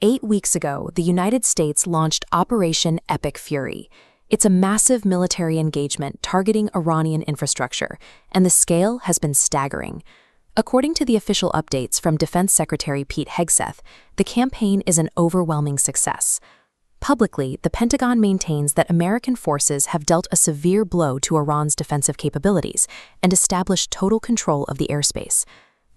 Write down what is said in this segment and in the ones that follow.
8 weeks ago, the United States launched Operation Epic Fury. It's a massive military engagement targeting Iranian infrastructure, and the scale has been staggering. According to the official updates from Defense Secretary Pete Hegseth, the campaign is an overwhelming success. Publicly, the Pentagon maintains that American forces have dealt a severe blow to Iran's defensive capabilities and established total control of the airspace.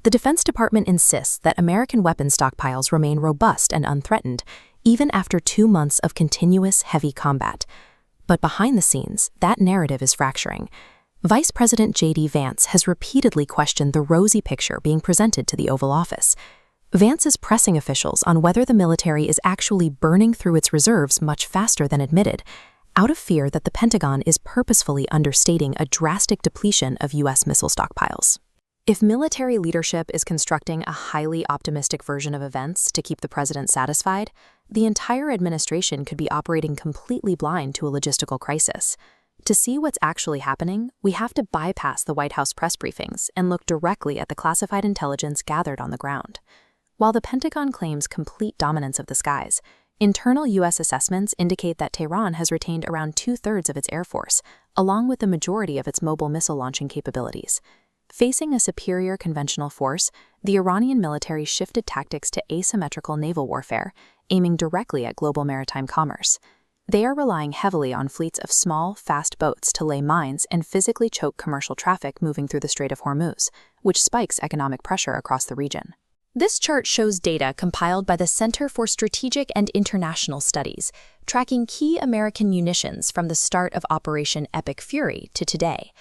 The Defense Department insists that American weapon stockpiles remain robust and unthreatened, even after 2 months of continuous heavy combat. But behind the scenes, that narrative is fracturing. Vice President JD Vance has repeatedly questioned the rosy picture being presented to the Oval Office. Vance is pressing officials on whether the military is actually burning through its reserves much faster than admitted, out of fear that the Pentagon is purposefully understating a drastic depletion of U.S. missile stockpiles. If military leadership is constructing a highly optimistic version of events to keep the president satisfied, the entire administration could be operating completely blind to a logistical crisis. To see what's actually happening, we have to bypass the White House press briefings and look directly at the classified intelligence gathered on the ground. While the Pentagon claims complete dominance of the skies, internal U.S. assessments indicate that Tehran has retained around 2/3 of its air force, along with the majority of its mobile missile launching capabilities. Facing a superior conventional force, the Iranian military shifted tactics to asymmetrical naval warfare, aiming directly at global maritime commerce. They are relying heavily on fleets of small, fast boats to lay mines and physically choke commercial traffic moving through the Strait of Hormuz, which spikes economic pressure across the region. This chart shows data compiled by the Center for Strategic and International Studies, tracking key American munitions from the start of Operation Epic Fury to today.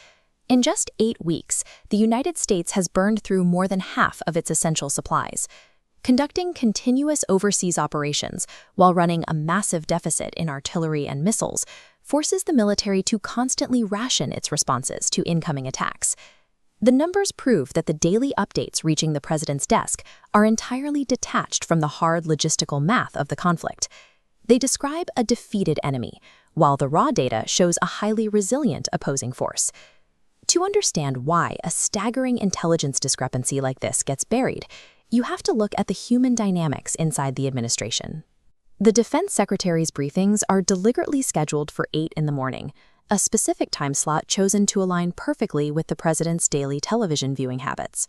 In just 8 weeks, the United States has burned through more than half of its essential supplies. Conducting continuous overseas operations while running a massive deficit in artillery and missiles forces the military to constantly ration its responses to incoming attacks. The numbers prove that the daily updates reaching the president's desk are entirely detached from the hard logistical math of the conflict. They describe a defeated enemy, while the raw data shows a highly resilient opposing force. To understand why a staggering intelligence discrepancy like this gets buried, you have to look at the human dynamics inside the administration. The defense secretary's briefings are deliberately scheduled for 8 in the morning, a specific time slot chosen to align perfectly with the president's daily television viewing habits.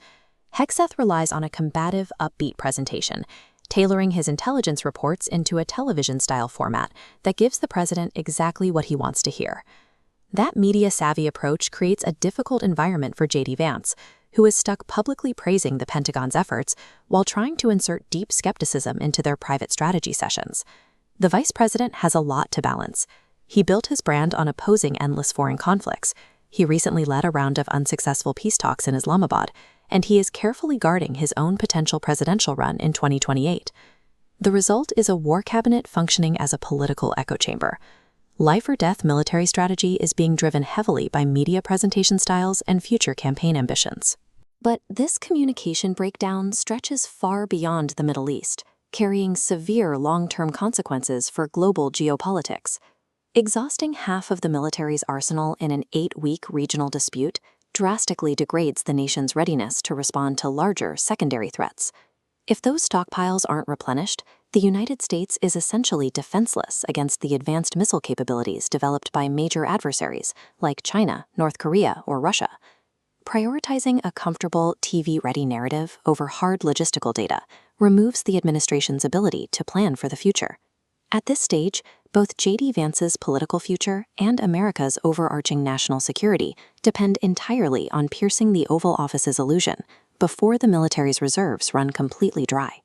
Hegseth relies on a combative, upbeat presentation, tailoring his intelligence reports into a television-style format that gives the president exactly what he wants to hear. That media-savvy approach creates a difficult environment for JD Vance, who is stuck publicly praising the Pentagon's efforts while trying to insert deep skepticism into their private strategy sessions. The vice president has a lot to balance. He built his brand on opposing endless foreign conflicts. He recently led a round of unsuccessful peace talks in Islamabad, and he is carefully guarding his own potential presidential run in 2028. The result is a war cabinet functioning as a political echo chamber. Life-or-death military strategy is being driven heavily by media presentation styles and future campaign ambitions. But this communication breakdown stretches far beyond the Middle East, carrying severe long-term consequences for global geopolitics. Exhausting half of the military's arsenal in an 8-week regional dispute drastically degrades the nation's readiness to respond to larger secondary threats. If those stockpiles aren't replenished, the United States is essentially defenseless against the advanced missile capabilities developed by major adversaries like China, North Korea, or Russia. Prioritizing a comfortable TV-ready narrative over hard logistical data removes the administration's ability to plan for the future. At this stage, both JD Vance's political future and America's overarching national security depend entirely on piercing the Oval Office's illusion before the military's reserves run completely dry.